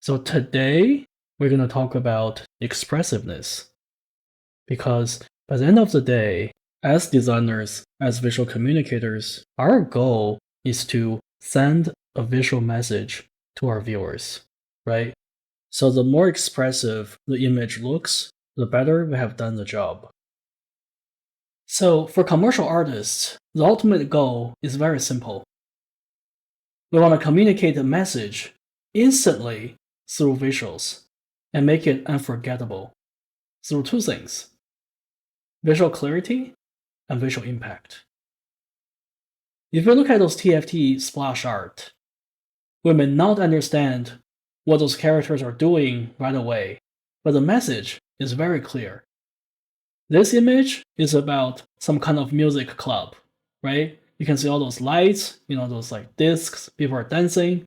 So today we're going to talk about expressiveness because by the end of the day, as designers, as visual communicators, our goal is to send a visual message to our viewers, right? So the more expressive the image looks, the better we have done the job. So for commercial artists, the ultimate goal is very simple. We want to communicate a message instantly through visuals and make it unforgettable through two things: visual clarity and visual impact. If you look at those TFT splash art, we may not understand what those characters are doing right away, but the message is very clear. This image is about some kind of music club, right? You can see all those lights, those like discs, people are dancing.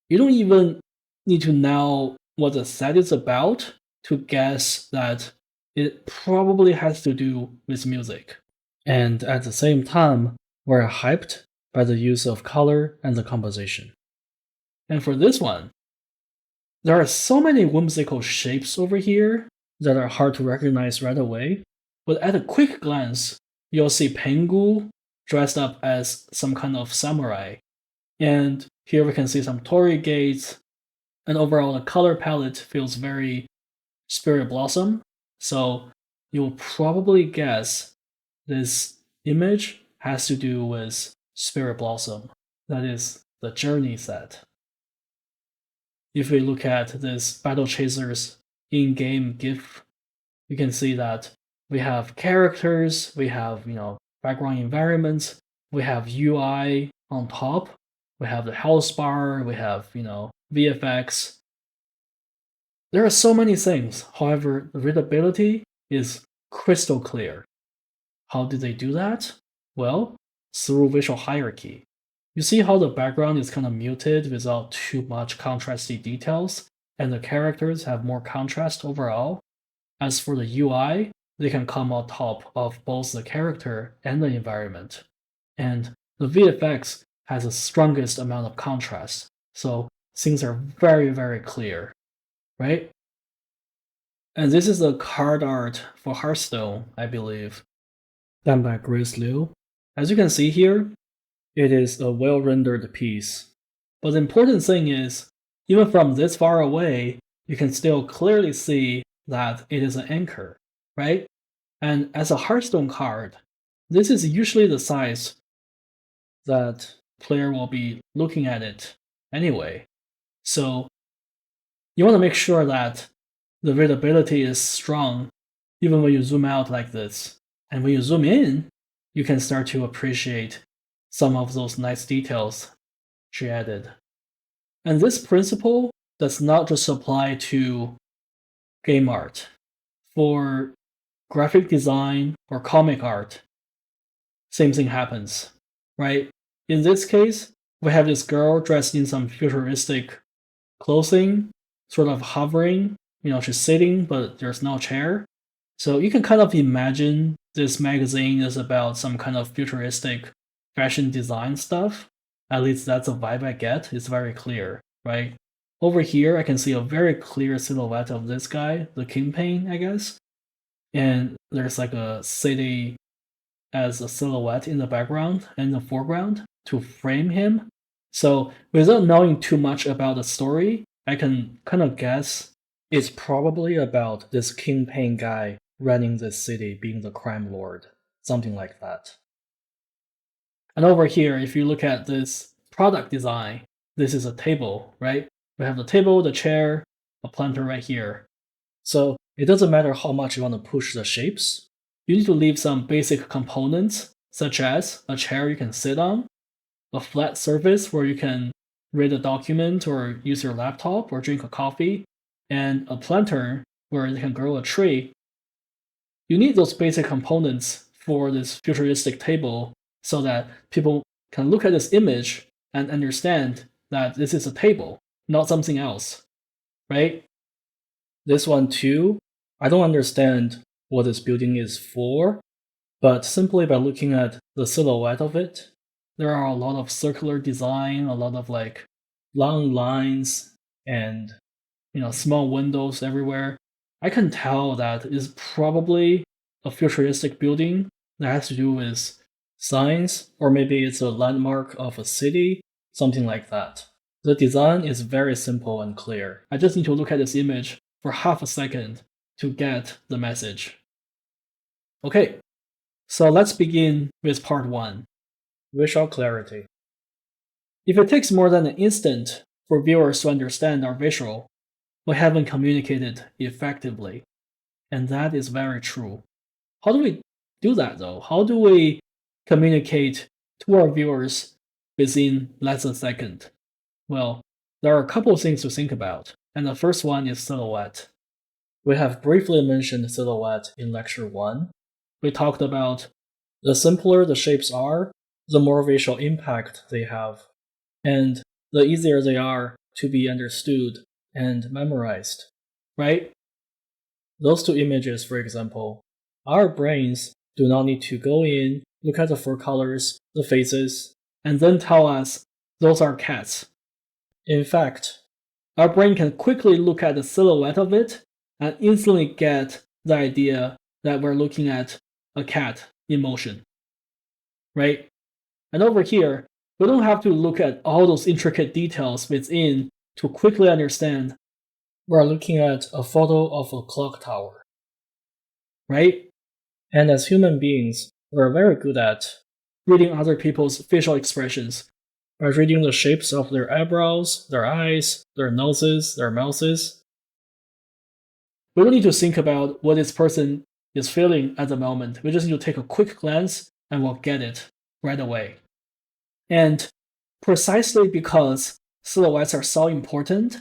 You don't even need to know what the set is about to guess that it probably has to do with music. And at the same time, we're hyped by the use of color and the composition. And for this one, there are so many whimsical shapes over here that are hard to recognize right away, but at a quick glance, you'll see Pengu dressed up as some kind of samurai. And here we can see some torii gates, and overall the color palette feels very Spirit Blossom. So you'll probably guess this image has to do with Spirit Blossom. That is the Journey set. If we look at this Battle Chasers in-game GIF, you can see that we have characters, we have background environments, we have UI on top, we have the health bar, we have VFX. There are so many things. However, the readability is crystal clear. How did they do that? Well, through visual hierarchy. You see how the background is kind of muted without too much contrasty details, and the characters have more contrast overall. As for the UI, they can come on top of both the character and the environment. And the VFX has the strongest amount of contrast, so things are very, very clear, right? And this is the card art for Hearthstone, I believe, done by Grace Liu. As you can see here, it is a well-rendered piece. But the important thing is, even from this far away, you can still clearly see that it is an anchor, right? And as a Hearthstone card, this is usually the size that player will be looking at it anyway. So you want to make sure that the readability is strong even when you zoom out like this. And when you zoom in, you can start to appreciate some of those nice details she added. And this principle does not just apply to game art. For graphic design or comic art, same thing happens, right? In this case, we have this girl dressed in some futuristic clothing, sort of hovering. She's sitting, but there's no chair. So you can kind of imagine this magazine is about some kind of futuristic fashion design stuff. At least that's a vibe I get. It's very clear, right? Over here, I can see a very clear silhouette of this guy, the Kingpin, I guess. And there's like a city as a silhouette in the background and the foreground to frame him. So without knowing too much about the story, I can kind of guess it's probably about this Kingpin guy running this city, being the crime lord, something like that. And over here, if you look at this product design, this is a table, right? We have the table, the chair, a planter right here. So it doesn't matter how much you want to push the shapes. You need to leave some basic components, such as a chair you can sit on, a flat surface where you can read a document or use your laptop or drink a coffee, and a planter where you can grow a tree. You need those basic components for this futuristic table so that people can look at this image and understand that this is a table, not something else, right? This one too, I don't understand what this building is for, but simply by looking at the silhouette of it, there are a lot of circular design, a lot of like long lines, and small windows everywhere, I can tell that is probably a futuristic building that has to do with science, or maybe it's a landmark of a city, something like that. The design is very simple and clear. I just need to look at this image for half a second to get the message. Okay, so let's begin with part 1, visual clarity. If it takes more than an instant for viewers to understand our visual, we haven't communicated effectively. And that is very true. How do we do that though? How do we communicate to our viewers within less than a second? Well, there are a couple of things to think about, and the first one is silhouette. We have briefly mentioned silhouette in lecture 1. We talked about the simpler the shapes are, the more visual impact they have, and the easier they are to be understood and memorized, right? Those two images, for example, our brains do not need to go in, look at the four colors, the faces, and then tell us those are cats. In fact, our brain can quickly look at the silhouette of it and instantly get the idea that we're looking at a cat in motion, right? And over here, we don't have to look at all those intricate details within to quickly understand we're looking at a photo of a clock tower, right? And as human beings, we're very good at reading other people's facial expressions by reading the shapes of their eyebrows, their eyes, their noses, their mouths. We don't need to think about what this person is feeling at the moment. We just need to take a quick glance and we'll get it right away. And precisely because silhouettes are so important,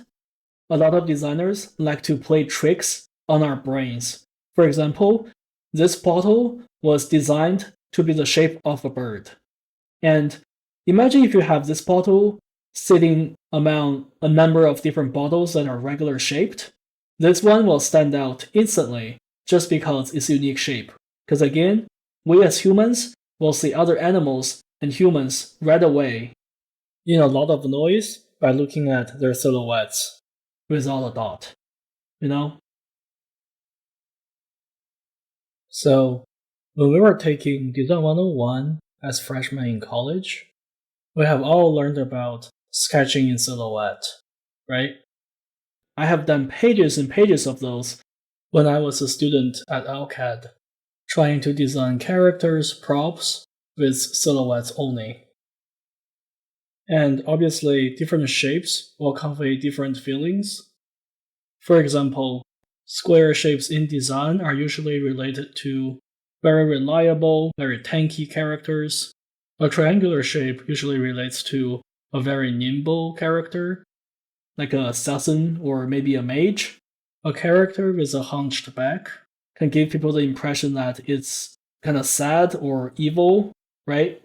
a lot of designers like to play tricks on our brains. For example, this bottle was designed to be the shape of a bird. And imagine if you have this bottle sitting among a number of different bottles that are regular shaped. This one will stand out instantly just because it's unique shape. Because again, we as humans will see other animals and humans right away in a lot of noise by looking at their silhouettes without a dot, So, when we were taking Design 101 as freshmen in college, we have all learned about sketching in silhouette, right? I have done pages and pages of those when I was a student at ALCAD, trying to design characters, props with silhouettes only. And obviously, different shapes will convey different feelings. For example, square shapes in design are usually related to very reliable, very tanky characters. A triangular shape usually relates to a very nimble character, like a assassin or maybe a mage. A character with a hunched back can give people the impression that it's kind of sad or evil, right?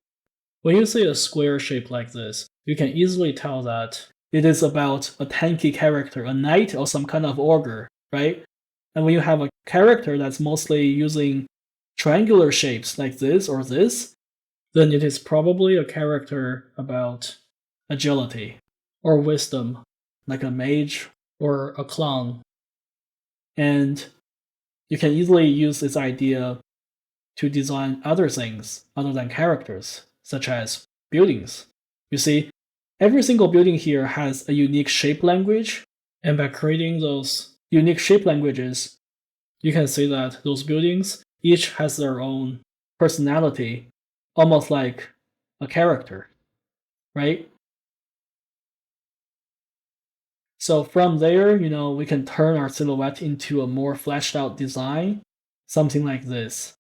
When you see a square shape like this, you can easily tell that it is about a tanky character, a knight or some kind of ogre, right? And when you have a character that's mostly using triangular shapes like this or this, then it is probably a character about agility or wisdom, like a mage or a clown. And you can easily use this idea to design other things other than characters, such as buildings. You see, every single building here has a unique shape language, and by creating those unique shape languages, you can see that those buildings each has their own personality, almost like a character, right? So from there, we can turn our silhouette into a more fleshed out design, something like this.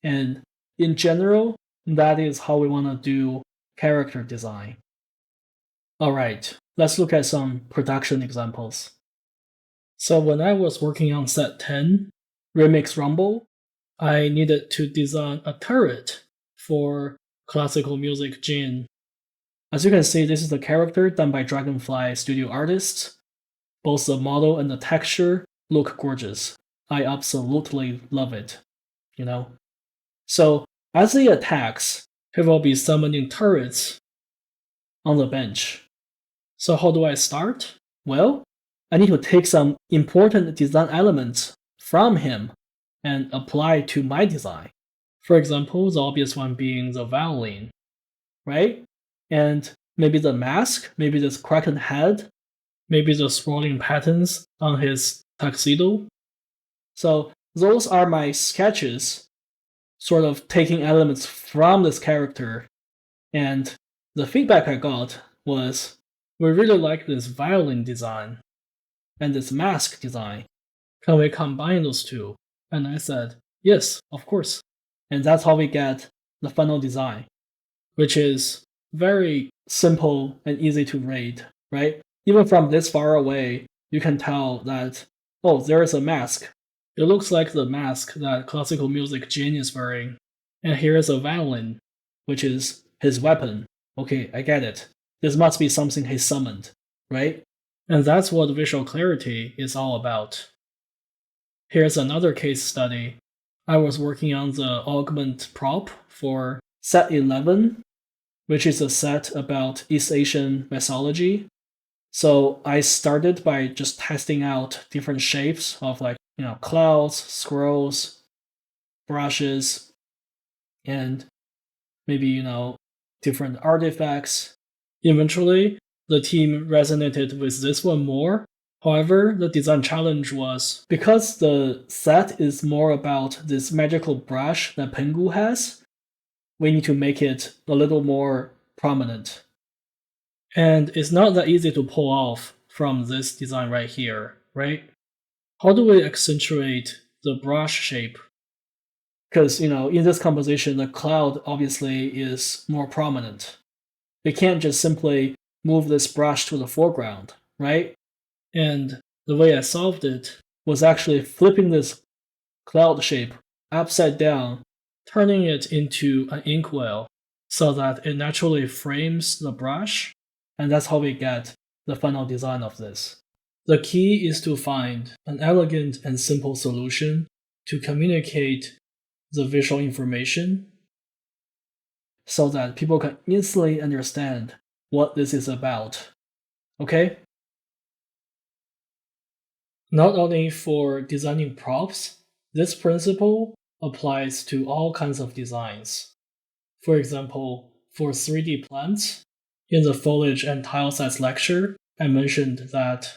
And in general, that is how we want to do character design. Alright, let's look at some production examples. So when I was working on set 10, Remix Rumble, I needed to design a turret for classical music Jin. As you can see, this is the character done by Dragonfly Studio artists. Both the model and the texture look gorgeous. I absolutely love it, So, as he attacks, he will be summoning turrets on the bench. So how do I start? Well, I need to take some important design elements from him and apply to my design. For example, the obvious one being the violin, right? And maybe the mask, maybe this cracked head, maybe the swirling patterns on his tuxedo. So those are my sketches, sort of taking elements from this character. And the feedback I got was, we really like this violin design and this mask design. Can we combine those two? And I said, yes, of course. And that's how we get the final design, which is very simple and easy to read, right? Even from this far away, you can tell that, oh, there is a mask. It looks like the mask that classical music Jin is wearing. And here is a violin, which is his weapon. Okay, I get it. This must be something he summoned, right? And that's what visual clarity is all about. Here's another case study. I was working on the augment prop for set 11, which is a set about East Asian mythology. So I started by just testing out different shapes of clouds, scrolls, brushes, and maybe, different artifacts. Eventually, the team resonated with this one more. However, the design challenge was, because the set is more about this magical brush that Pengu has, we need to make it a little more prominent. And it's not that easy to pull off from this design right here, right? How do we accentuate the brush shape? Because, in this composition, the cloud obviously is more prominent. We can't just simply move this brush to the foreground, right? And the way I solved it was actually flipping this cloud shape upside down, turning it into an inkwell so that it naturally frames the brush, and that's how we get the final design of this. The key is to find an elegant and simple solution to communicate the visual information so that people can instantly understand what this is about. Okay? Not only for designing props, this principle applies to all kinds of designs. For example, for 3D plants, in the foliage and tile sets lecture, I mentioned that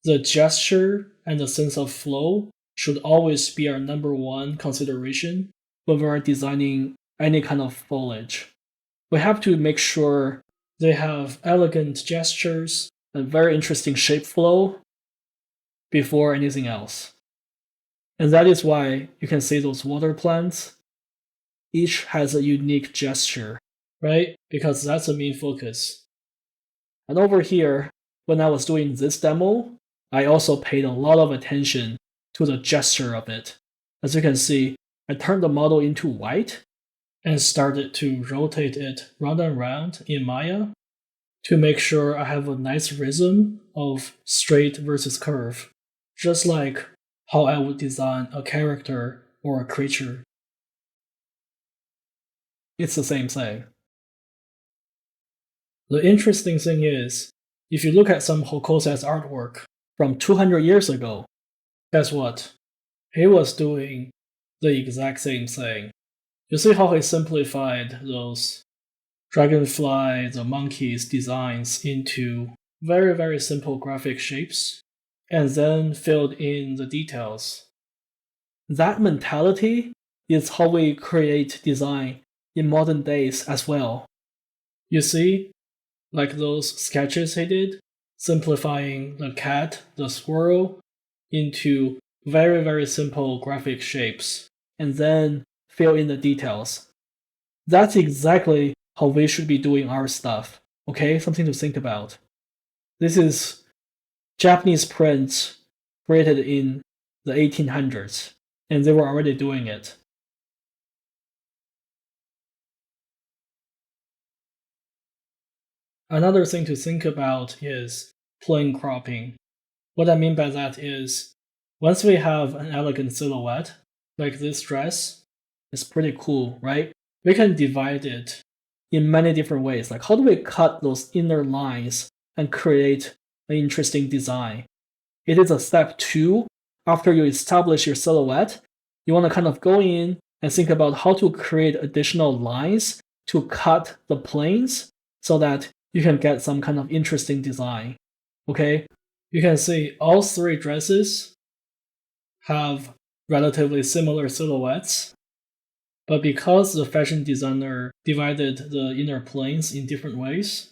the gesture and the sense of flow should always be our number one consideration when we are designing any kind of foliage. We have to make sure they have elegant gestures and very interesting shape flow before anything else. And that is why you can see those water plants. Each has a unique gesture, right? Because that's the main focus. And over here, when I was doing this demo, I also paid a lot of attention to the gesture of it. As you can see, I turned the model into white and started to rotate it round and round in Maya to make sure I have a nice rhythm of straight versus curve, just like how I would design a character or a creature. It's the same thing. The interesting thing is, if you look at some Hokusai's artwork from 200 years ago, guess what? He was doing the exact same thing. You see how he simplified those dragonfly, the monkeys designs into very, very simple graphic shapes, and then filled in the details. That mentality is how we create design in modern days as well. You see, like those sketches he did, simplifying the cat, the squirrel, into very, very simple graphic shapes, and then fill in the details. That's exactly how we should be doing our stuff, okay? Something to think about. This is Japanese prints created in the 1800s, and they were already doing it. Another thing to think about is plane cropping. What I mean by that is, once we have an elegant silhouette, like this dress, it's pretty cool, right? We can divide it in many different ways. Like, how do we cut those inner lines and create an interesting design. It is a step 2 after you establish your silhouette. You want to kind of go in and think about how to create additional lines to cut the planes so that you can get some kind of interesting design. Okay? You can see all 3 dresses have relatively similar silhouettes, but because the fashion designer divided the inner planes in different ways,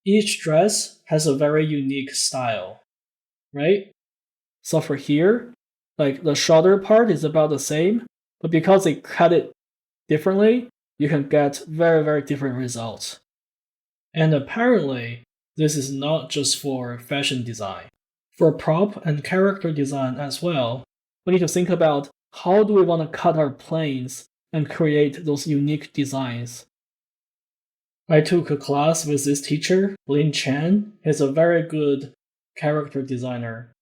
each dress has a very unique style, right? So for here, like the shoulder part is about the same, but because they cut it differently, you can get very, very different results. And apparently, this is not just for fashion design. For prop and character design as well, we need to think about how do we want to cut our planes and create those unique designs. I took a class with this teacher, Lin Chen. He's a very good character designer.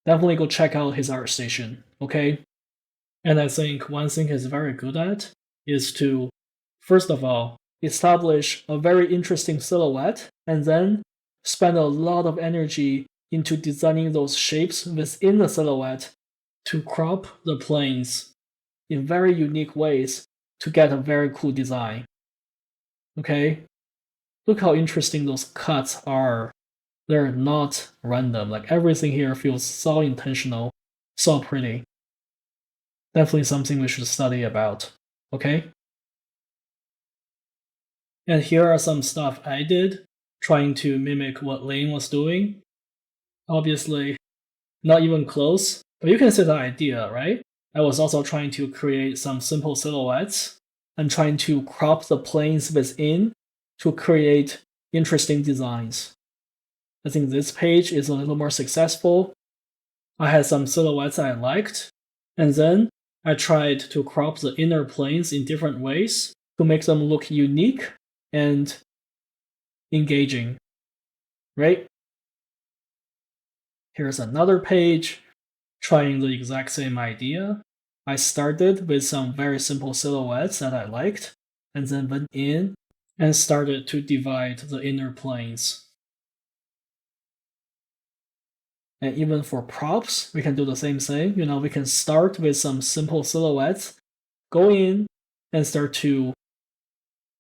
Definitely go check out his Artstation, okay? And I think one thing he's very good at is to, first of all, establish a very interesting silhouette and then spend a lot of energy into designing those shapes within the silhouette to crop the planes in very unique ways to get a very cool design. Okay? Look how interesting those cuts are. They're not random. Like everything here feels so intentional, so pretty. Definitely something we should study about. Okay? And here are some stuff I did, trying to mimic what Lane was doing. Obviously, not even close, but you can see the idea, right? I was also trying to create some simple silhouettes and trying to crop the planes within to create interesting designs. I think this page is a little more successful. I had some silhouettes I liked, and then I tried to crop the inner planes in different ways to make them look unique and engaging, right? Here's another page trying the exact same idea. I started with some very simple silhouettes that I liked, and then went in and started to divide the inner planes. And even for props, we can do the same thing. We can start with some simple silhouettes, go in and start to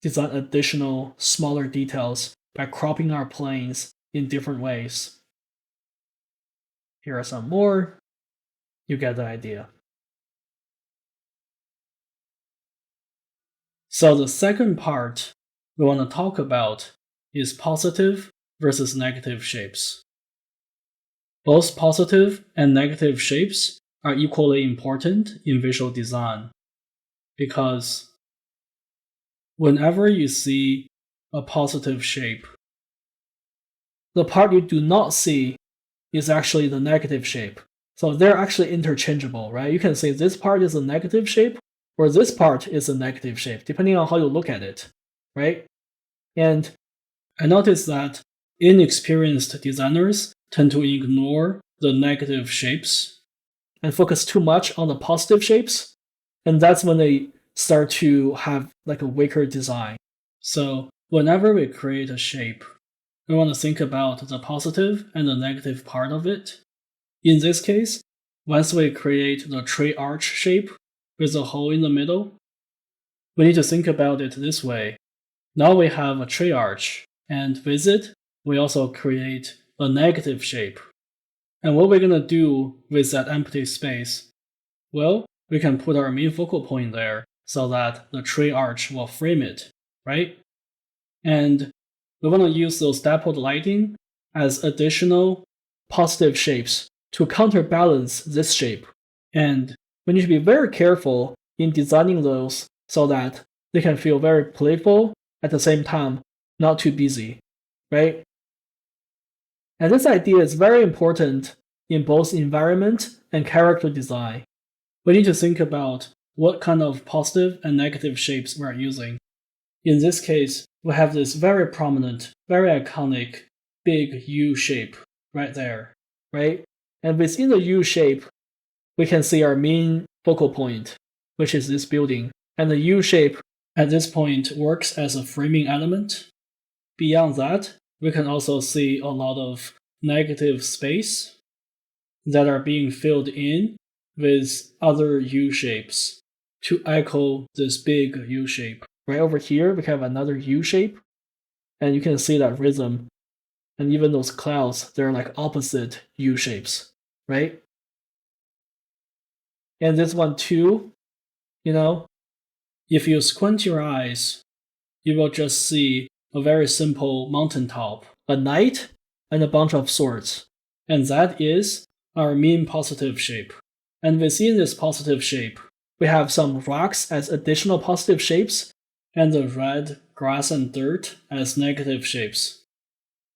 design additional smaller details by cropping our planes in different ways. Here are some more. You get the idea. So the second part we want to talk about is positive versus negative shapes. Both positive and negative shapes are equally important in visual design because whenever you see a positive shape, the part you do not see is actually the negative shape. So they're actually interchangeable, right? You can say this part is a negative shape or this part is a negative shape, depending on how you look at it, right? And I noticed that inexperienced designers tend to ignore the negative shapes and focus too much on the positive shapes, and that's when they start to have like a weaker design. So whenever we create a shape, we want to think about the positive and the negative part of it. In this case, once we create the tree arch shape with a hole in the middle, we need to think about it this way. Now we have a tree arch, and with it, we also create a negative shape. And what we're going to do with that empty space? Well, we can put our main focal point there so that the tree arch will frame it, right? And we want to use those dappled lighting as additional positive shapes to counterbalance this shape. And we need to be very careful in designing those so that they can feel very playful at the same time, not too busy, right? And this idea is very important in both environment and character design. We need to think about what kind of positive and negative shapes we're using. In this case, we have this very prominent, very iconic, big U shape right there, right? And within the U shape, we can see our main focal point, which is this building. And the U shape at this point works as a framing element. Beyond that, we can also see a lot of negative space that are being filled in with other U shapes to echo this big U shape. Right over here, we have another U shape, and you can see that rhythm, and even those clouds, they're like opposite U shapes, right? And this one too, if you squint your eyes, you will just see a very simple mountaintop, a knight, and a bunch of swords. And that is our mean positive shape. And within this positive shape, we have some rocks as additional positive shapes, and the red grass and dirt as negative shapes.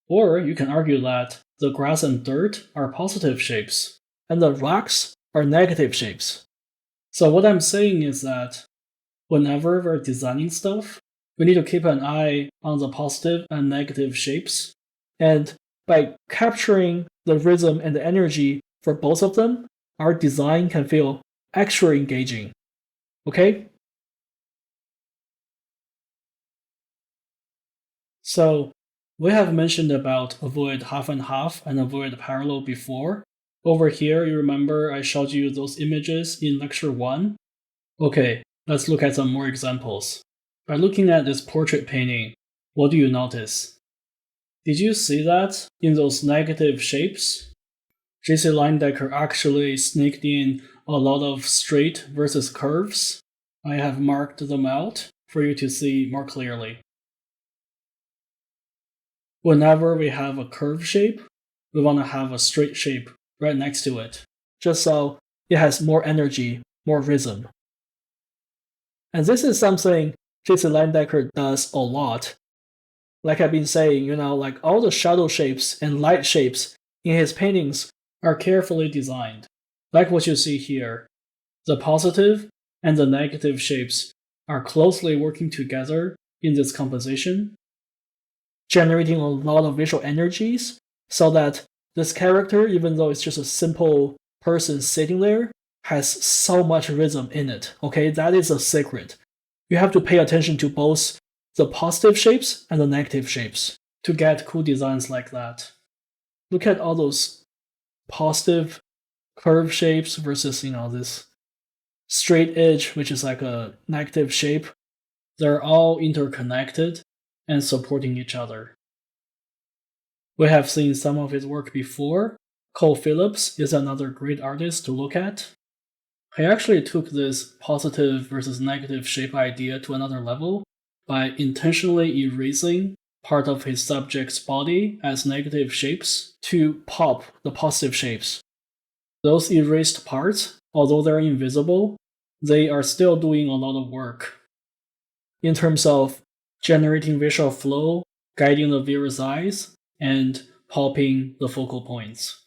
Or you can argue that the grass and dirt are positive shapes, and the rocks are negative shapes. So what I'm saying is that whenever we're designing stuff, we need to keep an eye on the positive and negative shapes. And by capturing the rhythm and the energy for both of them, our design can feel extra engaging. Okay? So we have mentioned about avoid half and half and avoid parallel before. Over here, you remember I showed you those images in lecture 1? Okay, let's look at some more examples. By looking at this portrait painting, what do you notice? Did you see that in those negative shapes? J.C. Leyendecker actually sneaked in a lot of straight versus curves. I have marked them out for you to see more clearly. Whenever we have a curve shape, we want to have a straight shape right next to it, just so it has more energy, more rhythm. And this is something J.C. Leyendecker does a lot. Like I've been saying, like all the shadow shapes and light shapes in his paintings are carefully designed. Like what you see here. The positive and the negative shapes are closely working together in this composition, generating a lot of visual energies so that this character, even though it's just a simple person sitting there, has so much rhythm in it. Okay, that is a secret. You have to pay attention to both the positive shapes and the negative shapes to get cool designs like that. Look at all those positive curve shapes versus, this straight edge, which is like a negative shape. They're all interconnected and supporting each other. We have seen some of his work before. Cole Phillips is another great artist to look at. He actually took this positive versus negative shape idea to another level by intentionally erasing part of his subject's body as negative shapes to pop the positive shapes. Those erased parts, although they're invisible, they are still doing a lot of work in terms of generating visual flow, guiding the viewer's eyes, and popping the focal points.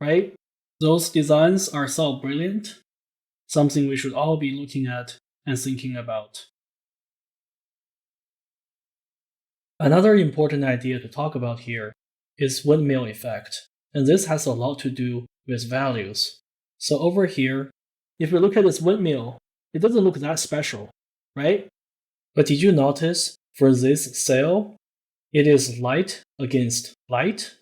Right? Those designs are so brilliant, something we should all be looking at and thinking about. Another important idea to talk about here is windmill effect, and this has a lot to do with values. So over here, if we look at this windmill, it doesn't look that special, right? But did you notice for this sail, it is light against light?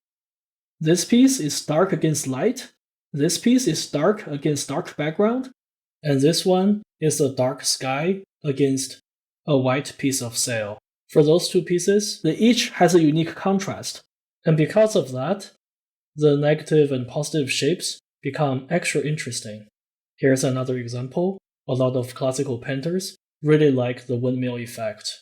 This piece is dark against light. This piece is dark against dark background. And this one is a dark sky against a white piece of sail. For those two pieces, they each has a unique contrast. And because of that, the negative and positive shapes become extra interesting. Here's another example. A lot of classical painters really like the windmill effect.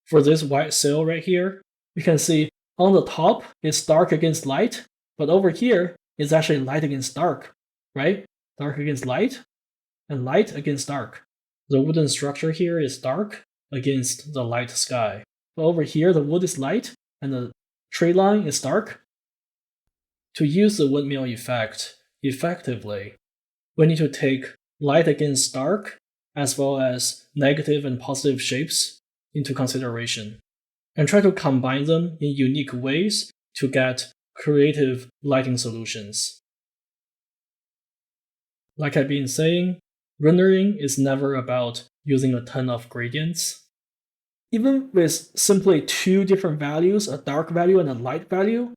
For this white sail right here, you can see on the top it's dark against light, but over here it's actually light against dark, right? Dark against light, and light against dark. The wooden structure here is dark against the light sky. But over here, the wood is light, and the tree line is dark. To use the windmill effect effectively, we need to take light against dark, as well as negative and positive shapes into consideration, and try to combine them in unique ways to get creative lighting solutions. Like I've been saying, rendering is never about using a ton of gradients. Even with simply two different values, a dark value and a light value,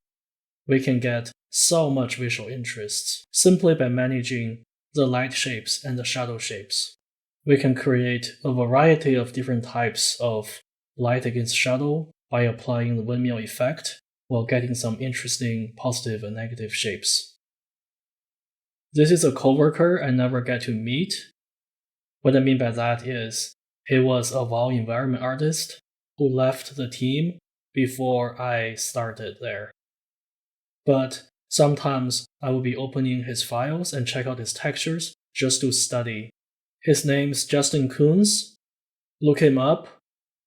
we can get so much visual interest simply by managing the light shapes and the shadow shapes. We can create a variety of different types of light against shadow by applying the windmill effect while getting some interesting positive and negative shapes. This is a coworker I never get to meet. What I mean by that is, he was a WoW environment artist who left the team before I started there. But sometimes I will be opening his files and check out his textures just to study. His name's Justin Coons. Look him up.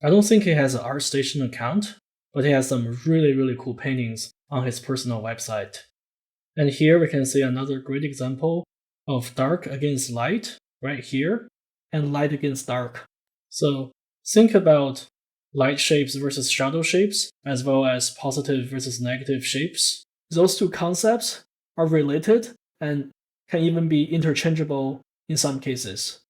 I don't think he has an Artstation account, but he has some really cool paintings on his personal website. And here we can see another great example of dark against light right here, and light against dark. So think about light shapes versus shadow shapes, as well as positive versus negative shapes. Those two concepts are related and can even be interchangeable in some cases.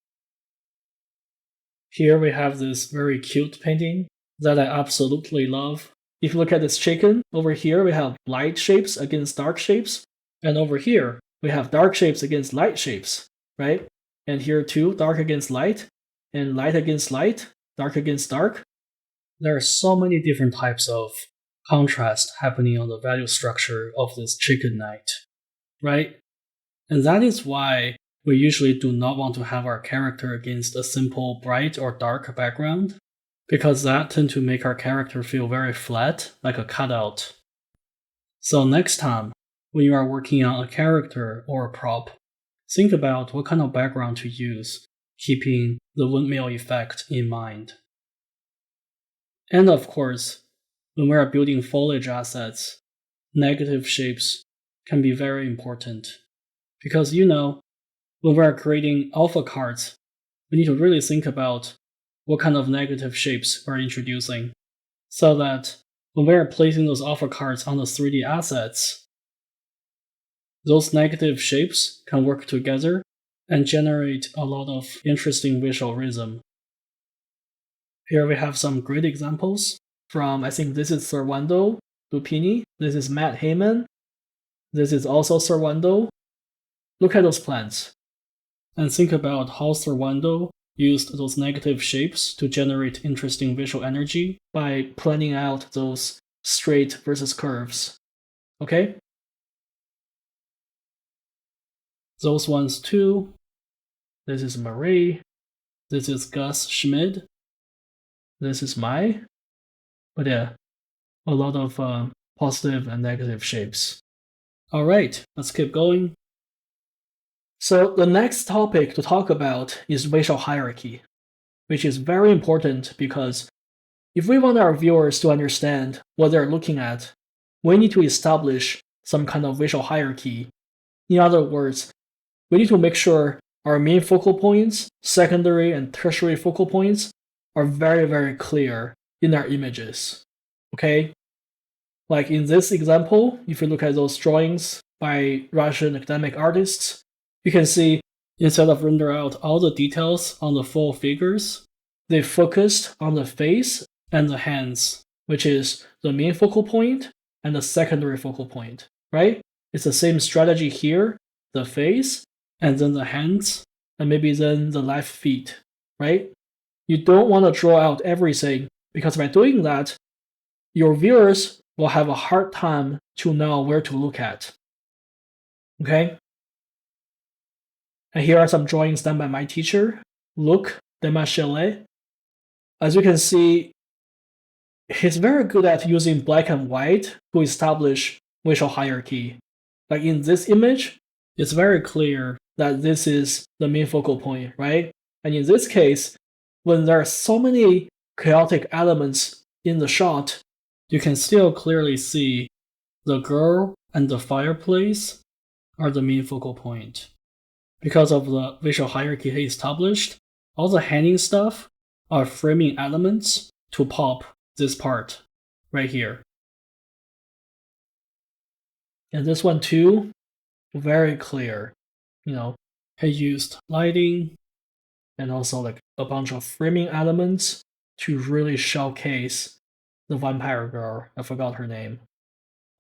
Here we have this very cute painting that I absolutely love. If you look at this chicken, over here we have light shapes against dark shapes, and over here we have dark shapes against light shapes, right? And here too, dark against light, and light against light, dark against dark. There are so many different types of contrast happening on the value structure of this chicken knight, right? And that is why we usually do not want to have our character against a simple bright or dark background, because that tends to make our character feel very flat, like a cutout. So next time, when you are working on a character or a prop, think about what kind of background to use, keeping the windmill effect in mind. And of course, when we are building foliage assets, negative shapes can be very important. Because when we are creating alpha cards, we need to really think about what kind of negative shapes we're introducing, so that when we are placing those alpha cards on the 3D assets, those negative shapes can work together and generate a lot of interesting visual rhythm. Here we have some great examples from, I think this is Servando Lupini, this is Matt Heyman, this is also Servando. Look at those plants, and think about how Servando used those negative shapes to generate interesting visual energy by planning out those straight versus curves. Okay? Those ones too. This is Marie. This is Gus Schmid. This is Mai. But yeah, a lot of positive and negative shapes. Alright, let's keep going. So the next topic to talk about is racial hierarchy, which is very important because if we want our viewers to understand what they're looking at, we need to establish some kind of racial hierarchy. In other words, we need to make sure our main focal points, secondary and tertiary focal points are very clear in our images. Okay? Like in this example, if you look at those drawings by Russian academic artists, you can see instead of render out all the details on the full figures, they focused on the face and the hands, which is the main focal point and the secondary focal point, right? It's the same strategy here, the face, and then the hands, and maybe then the left feet, right? You don't want to draw out everything, because by doing that, your viewers will have a hard time to know where to look at. Okay? And here are some drawings done by my teacher, Luc Demachelle. As you can see, he's very good at using black and white to establish racial hierarchy. Like in this image, it's very clear that this is the main focal point, right? And in this case, when there are so many chaotic elements in the shot, you can still clearly see the girl and the fireplace are the main focal point. Because of the visual hierarchy he established, all the hanging stuff are framing elements to pop this part right here. And this one too, very clear. He used lighting and also like a bunch of framing elements to really showcase the vampire girl. I forgot her name.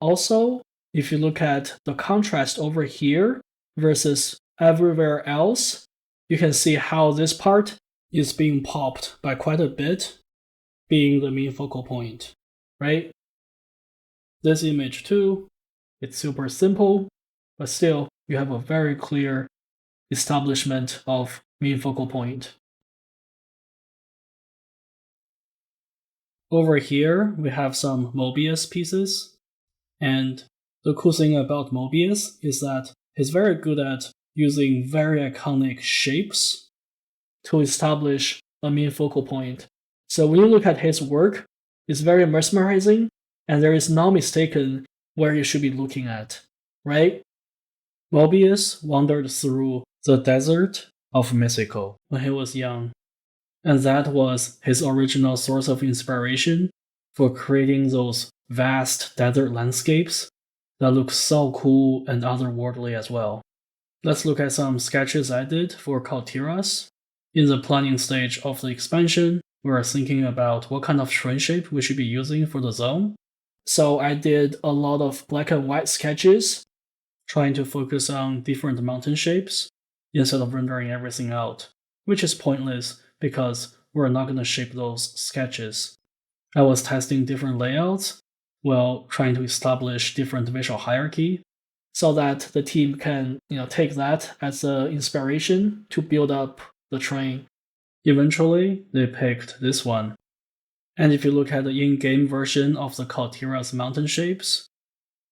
Also, if you look at the contrast over here versus everywhere else, you can see how this part is being popped by quite a bit, being the main focal point, right? This image too, it's super simple, but still you have a very clear establishment of main focal point. Over here, we have some Mobius pieces, and the cool thing about Mobius is that he's very good at using very iconic shapes to establish a main focal point. So when you look at his work, it's very mesmerizing, and there is no mistaken where you should be looking at, right? Mobius wandered through the desert of Mexico when he was young, and that was his original source of inspiration for creating those vast desert landscapes that look so cool and otherworldly as well. Let's look at some sketches I did for Kaltiras. In the planning stage of the expansion, we were thinking about what kind of terrain shape we should be using for the zone. So I did a lot of black and white sketches, trying to focus on different mountain shapes instead of rendering everything out, which is pointless because we're not going to shape those sketches. I was testing different layouts while trying to establish different visual hierarchy so that the team can take that as an inspiration to build up the terrain. Eventually, they picked this one. And if you look at the in-game version of the Kaltira's mountain shapes,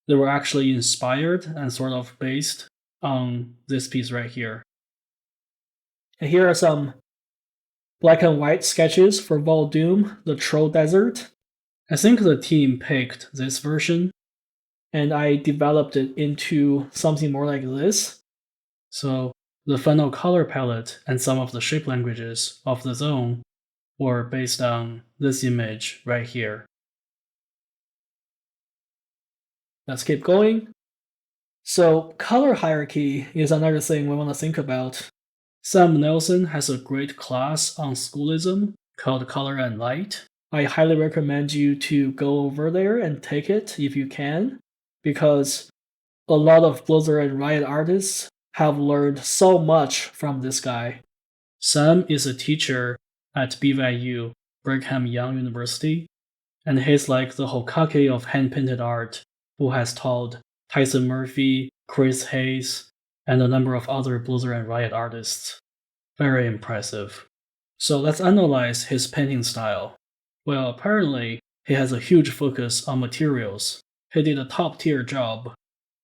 they were actually inspired and sort of based on this piece right here. And here are some black and white sketches for Voldoom, the Troll Desert. I think the team picked this version, and I developed it into something more like this. So the final color palette and some of the shape languages of the zone were based on this image right here. Let's keep going. So color hierarchy is another thing we want to think about. Sam Nelson has a great class on schoolism called Color and Light. I highly recommend you to go over there and take it if you can, because a lot of Blizzard and Riot artists have learned so much from this guy. Sam is a teacher at BYU, Brigham Young University, and he's like the Hokage of hand-painted art, who has taught Tyson Murphy, Chris Hayes, and a number of other Blizzard and Riot artists. Very impressive. So let's analyze his painting style. Well, apparently, he has a huge focus on materials. He did a top-tier job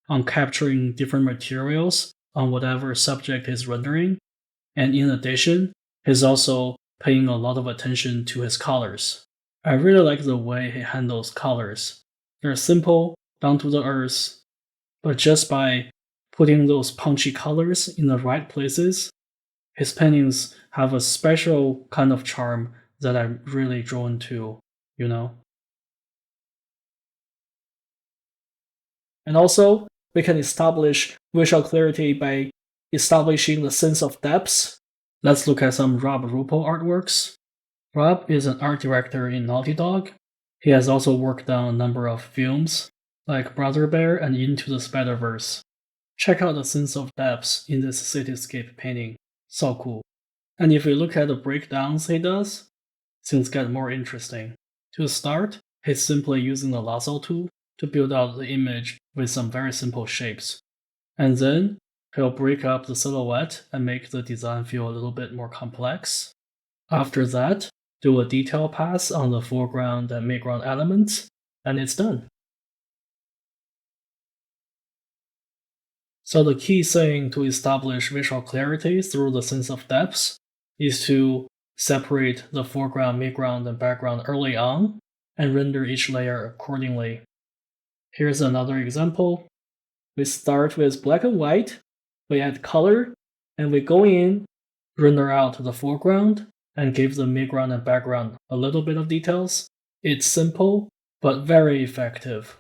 on capturing different materials on whatever subject he's rendering, and in addition, he's also paying a lot of attention to his colors. I really like the way he handles colors. They're simple, down to the earth, but just by putting those punchy colors in the right places, his paintings have a special kind of charm that I'm really drawn to, And also, we can establish visual clarity by establishing the sense of depth. Let's look at some Rob Ruppel artworks. Rob is an art director in Naughty Dog. He has also worked on a number of films, like Brother Bear and Into the Spider-Verse. Check out the sense of depth in this cityscape painting. So cool. And if we look at the breakdowns he does, things get more interesting. To start, he's simply using the lasso tool to build out the image with some very simple shapes. And then, he'll break up the silhouette and make the design feel a little bit more complex. After that, do a detail pass on the foreground and midground elements, and it's done. So the key thing to establish visual clarity through the sense of depth is to separate the foreground, midground, and background early on, and render each layer accordingly. Here's another example. We start with black and white, we add color, and we go in, render out the foreground, and give the midground and background a little bit of details. It's simple, but very effective.